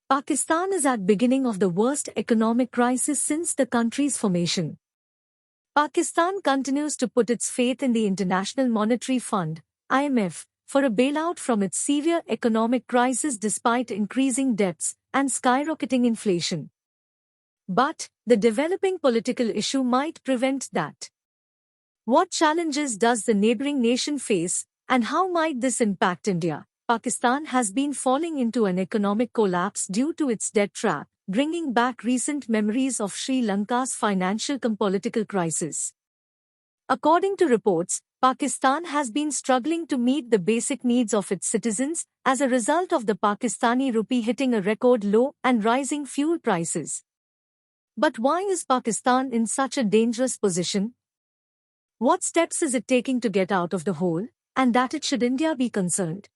Pakistan is at beginning of the worst economic crisis since the country's formation. Pakistan continues to put its faith in the International Monetary Fund, IMF, for a bailout from its severe economic crisis despite increasing debts and skyrocketing inflation. But the developing political issue might prevent that. What challenges does the neighboring nation face, and how might this impact India? Pakistan has been falling into an economic collapse due to its debt trap, bringing back recent memories of Sri Lanka's financial and political crisis. According to reports, Pakistan has been struggling to meet the basic needs of its citizens as a result of the Pakistani rupee hitting a record low and rising fuel prices. But why is Pakistan in such a dangerous position? What steps is it taking to get out of the hole, and that it should India be concerned?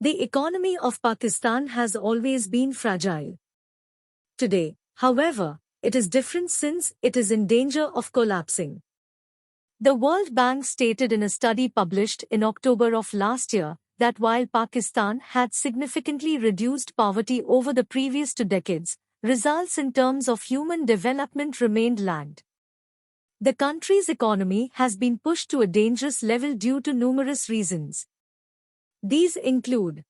The economy of Pakistan has always been fragile. Today, however, it is different since it is in danger of collapsing. The World Bank stated in a study published in October of last year that while Pakistan had significantly reduced poverty over the previous 2 decades, results in terms of human development remained lagged. The country's economy has been pushed to a dangerous level due to numerous reasons. These include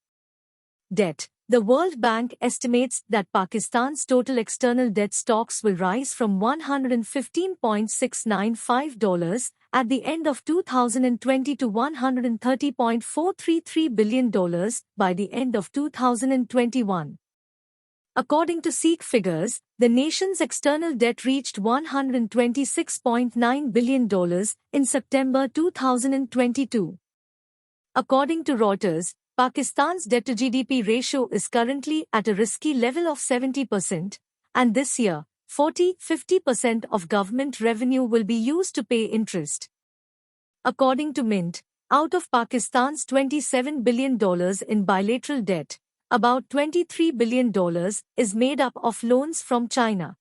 debt. The World Bank estimates that Pakistan's total external debt stocks will rise from $115.695 at the end of 2020 to $130.433 billion by the end of 2021. According to SEEK figures, the nation's external debt reached $126.9 billion in September 2022. According to Reuters, Pakistan's debt-to-GDP ratio is currently at a risky level of 70%, and this year, 40–50% of government revenue will be used to pay interest. According to Mint, out of Pakistan's $27 billion in bilateral debt, about $23 billion is made up of loans from China.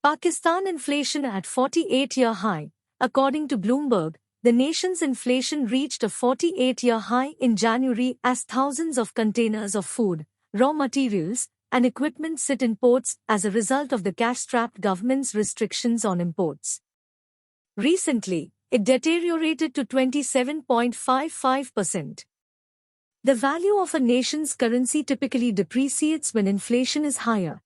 Pakistan inflation at 48-year high. According to Bloomberg, the nation's inflation reached a 48-year high in January as thousands of containers of food, raw materials, and equipment sit in ports as a result of the cash-strapped government's restrictions on imports. Recently, it deteriorated to 27.55%. The value of a nation's currency typically depreciates when inflation is higher.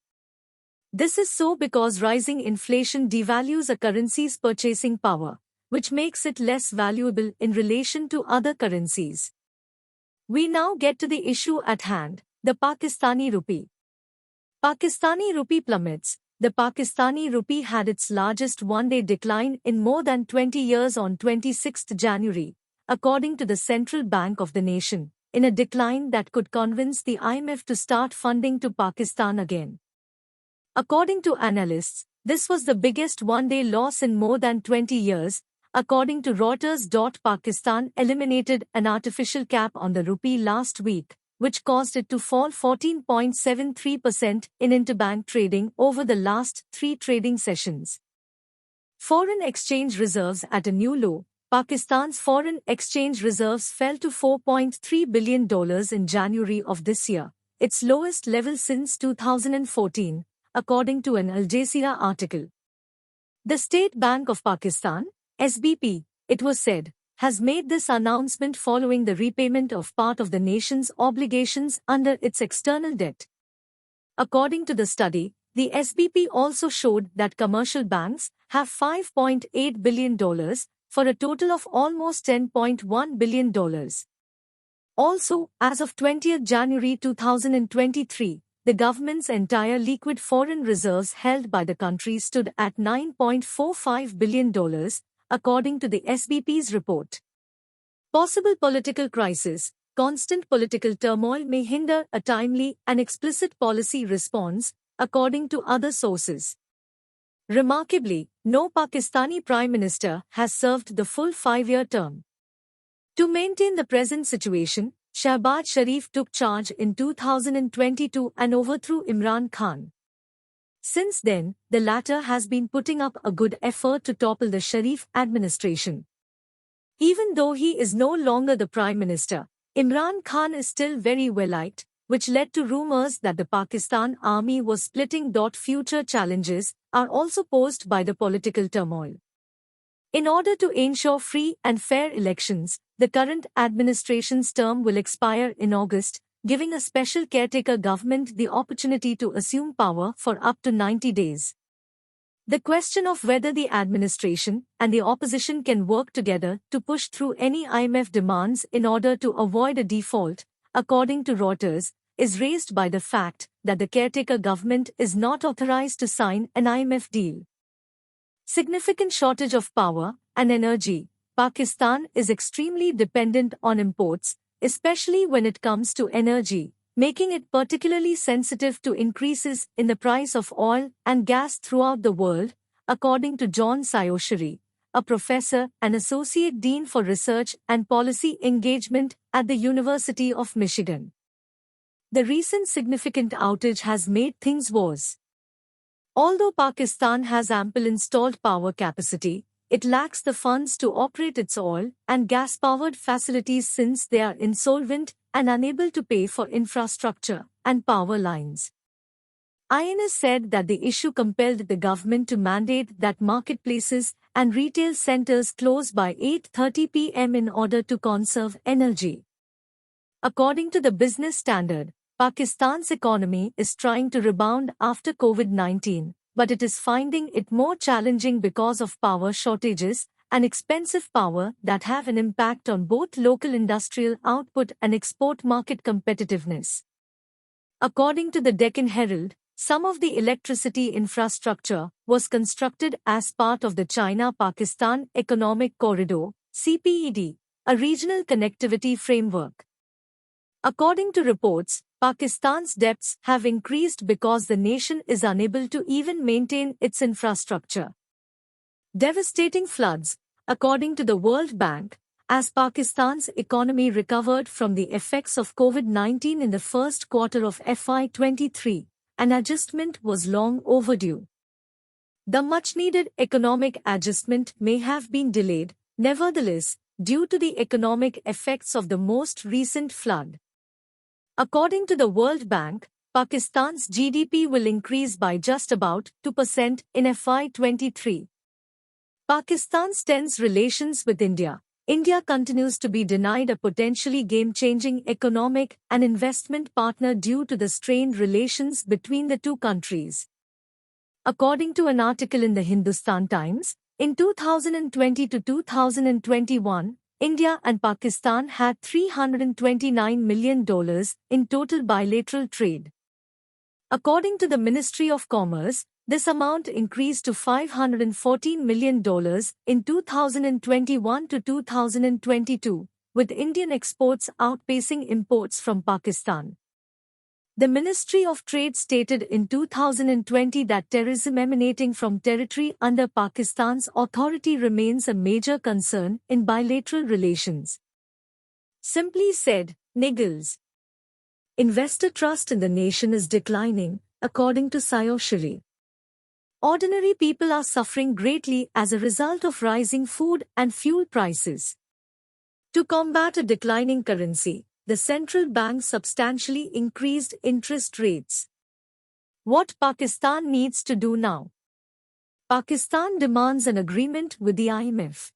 This is so because rising inflation devalues a currency's purchasing power, which makes it less valuable in relation to other currencies. We now get to the issue at hand, the Pakistani rupee. Pakistani rupee plummets. The Pakistani rupee had its largest one-day decline in more than 20 years on 26 January, according to the Central Bank of the nation, in a decline that could convince the IMF to start funding to Pakistan again. According to analysts, this was the biggest one-day loss in more than 20 years, according to Reuters. Pakistan eliminated an artificial cap on the rupee last week, which caused it to fall 14.73% in interbank trading over the last 3 trading sessions. Foreign exchange reserves at a new low. Pakistan's foreign exchange reserves fell to $4.3 billion in January of this year, its lowest level since 2014, according to an Al Jazeera article. The State Bank of Pakistan, SBP, it was said, has made this announcement following the repayment of part of the nation's obligations under its external debt. According to the study, the SBP also showed that commercial banks have $5.8 billion, for a total of almost $10.1 billion. Also, as of 20th January 2023, the government's entire liquid foreign reserves held by the country stood at $9.45 billion, according to the SBP's report. Possible political crisis. Constant political turmoil may hinder a timely and explicit policy response, according to other sources. Remarkably, no Pakistani Prime Minister has served the full 5-year term. To maintain the present situation, Shahbaz Sharif took charge in 2022 and overthrew Imran Khan. Since then, the latter has been putting up a good effort to topple the Sharif administration. Even though he is no longer the Prime Minister, Imran Khan is still very well liked, which led to rumors that the Pakistan army was splitting. Future challenges are also posed by the political turmoil. In order to ensure free and fair elections, the current administration's term will expire in August, giving a special caretaker government the opportunity to assume power for up to 90 days. The question of whether the administration and the opposition can work together to push through any IMF demands in order to avoid a default, according to Reuters, is raised by the fact that the caretaker government is not authorized to sign an IMF deal. Significant shortage of power and energy. Pakistan is extremely dependent on imports, especially when it comes to energy, making it particularly sensitive to increases in the price of oil and gas throughout the world, according to John Sayosari, a professor and associate dean for research and policy engagement at the University of Michigan. The recent significant outage has made things worse. Although Pakistan has ample installed power capacity, it lacks the funds to operate its oil and gas-powered facilities since they are insolvent and unable to pay for infrastructure and power lines. INS said that the issue compelled the government to mandate that marketplaces and retail centers close by 8:30 p.m. in order to conserve energy. According to the Business Standard, Pakistan's economy is trying to rebound after COVID-19, but it is finding it more challenging because of power shortages and expensive power that have an impact on both local industrial output and export market competitiveness. According to the Deccan Herald, some of the electricity infrastructure was constructed as part of the China-Pakistan Economic Corridor, CPED, a regional connectivity framework. According to reports, Pakistan's debts have increased because the nation is unable to even maintain its infrastructure. Devastating floods, according to the World Bank, as Pakistan's economy recovered from the effects of COVID-19 in the first quarter of FY23, an adjustment was long overdue. The much-needed economic adjustment may have been delayed, nevertheless, due to the economic effects of the most recent flood. According to the World Bank, Pakistan's GDP will increase by just about 2% in FY23. Pakistan's tense relations with India. India continues to be denied a potentially game-changing economic and investment partner due to the strained relations between the two countries. According to an article in the Hindustan Times, in 2020 to 2021, India and Pakistan had $329 million in total bilateral trade. According to the Ministry of Commerce, this amount increased to $514 million in 2021 to 2022, with Indian exports outpacing imports from Pakistan. The Ministry of Trade stated in 2020 that terrorism emanating from territory under Pakistan's authority remains a major concern in bilateral relations. Simply said, niggles. Investor trust in the nation is declining, according to Sayosari. Ordinary people are suffering greatly as a result of rising food and fuel prices. To combat a declining currency, the central bank substantially increased interest rates. What Pakistan needs to do now? Pakistan demands an agreement with the IMF.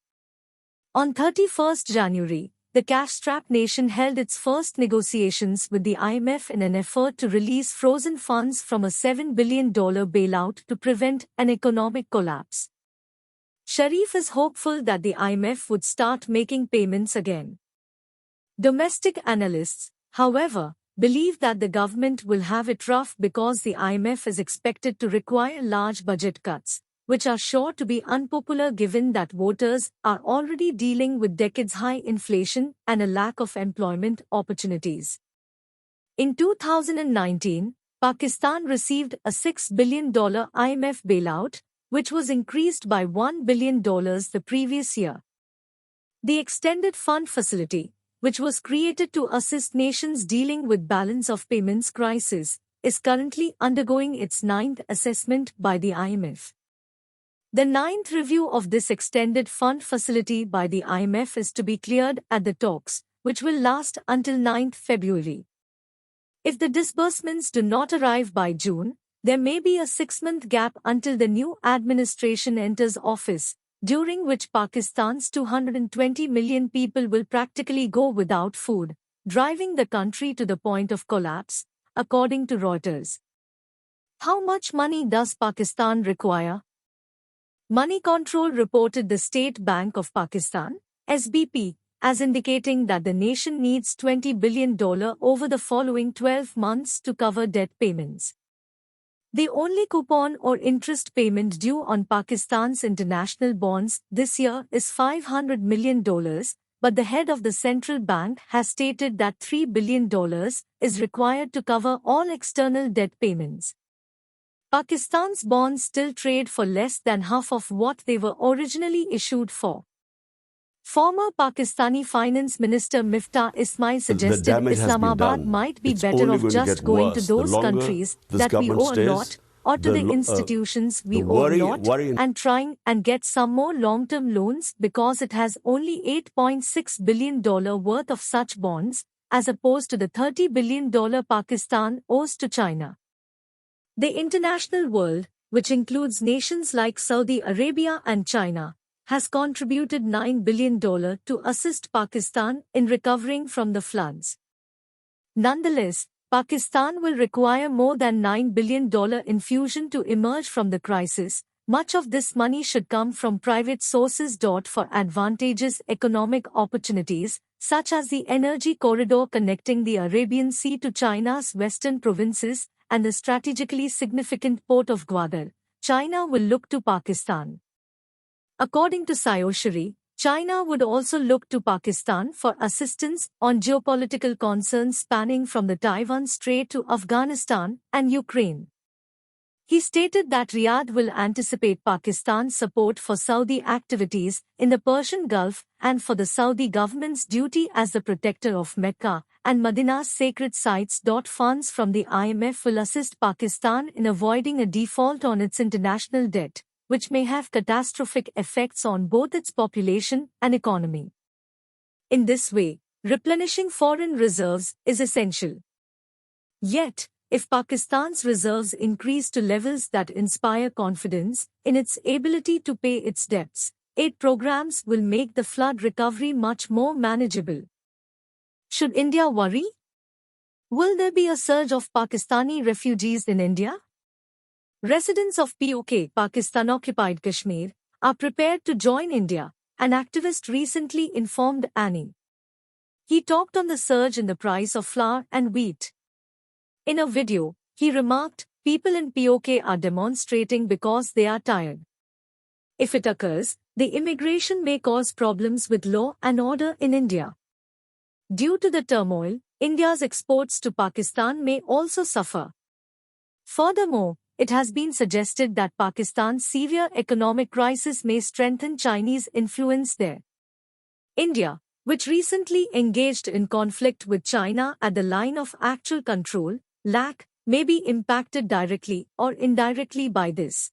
On 31st January, the cash-strapped nation held its first negotiations with the IMF in an effort to release frozen funds from a $7 billion bailout to prevent an economic collapse. Sharif is hopeful that the IMF would start making payments again. Domestic analysts, however, believe that the government will have it rough because the IMF is expected to require large budget cuts, which are sure to be unpopular given that voters are already dealing with decades-high inflation and a lack of employment opportunities. In 2019, Pakistan received a $6 billion IMF bailout, which was increased by $1 billion the previous year. The Extended Fund Facility, which was created to assist nations dealing with balance of payments crisis, is currently undergoing its 9th assessment by the IMF. The 9th review of this extended fund facility by the IMF is to be cleared at the talks, which will last until 9th February. If the disbursements do not arrive by June, there may be a 6-month gap until the new administration enters office, during which Pakistan's 220 million people will practically go without food, driving the country to the point of collapse, according to Reuters. How much money does Pakistan require? Money Control reported the State Bank of Pakistan, SBP, as indicating that the nation needs $20 billion over the following 12 months to cover debt payments. The only coupon or interest payment due on Pakistan's international bonds this year is $500 million, but the head of the central bank has stated that $3 billion is required to cover all external debt payments. Pakistan's bonds still trade for less than half of what they were originally issued for. Former Pakistani Finance Minister Miftah Ismail suggested Islamabad might be better off just going to those countries that we owe a lot, or to the institutions we owe a lot, and trying and get some more long-term loans because it has only $8.6 billion worth of such bonds, as opposed to the $30 billion Pakistan owes to China. The international world, which includes nations like Saudi Arabia and China, has contributed $9 billion to assist Pakistan in recovering from the floods. Nonetheless, Pakistan will require more than $9 billion infusion to emerge from the crisis. Much of this money should come from private sources. For advantageous economic opportunities, such as the energy corridor connecting the Arabian Sea to China's western provinces and the strategically significant port of Gwadar, China will look to Pakistan. According to Sayosari, China would also look to Pakistan for assistance on geopolitical concerns spanning from the Taiwan Strait to Afghanistan and Ukraine. He stated that Riyadh will anticipate Pakistan's support for Saudi activities in the Persian Gulf and for the Saudi government's duty as the protector of Mecca and Medina's sacred sites. Funds from the IMF will assist Pakistan in avoiding a default on its international debt, which may have catastrophic effects on both its population and economy. In this way, replenishing foreign reserves is essential. Yet, if Pakistan's reserves increase to levels that inspire confidence in its ability to pay its debts, aid programs will make the flood recovery much more manageable. Should India worry? Will there be a surge of Pakistani refugees in India? Residents of POK, Pakistan-occupied Kashmir, are prepared to join India, an activist recently informed Annie. He talked on the surge in the price of flour and wheat. In a video, he remarked, people in POK are demonstrating because they are tired. If it occurs, the immigration may cause problems with law and order in India. Due to the turmoil, India's exports to Pakistan may also suffer. Furthermore, it has been suggested that Pakistan's severe economic crisis may strengthen Chinese influence there. India, which recently engaged in conflict with China at the line of actual control, may be impacted directly or indirectly by this.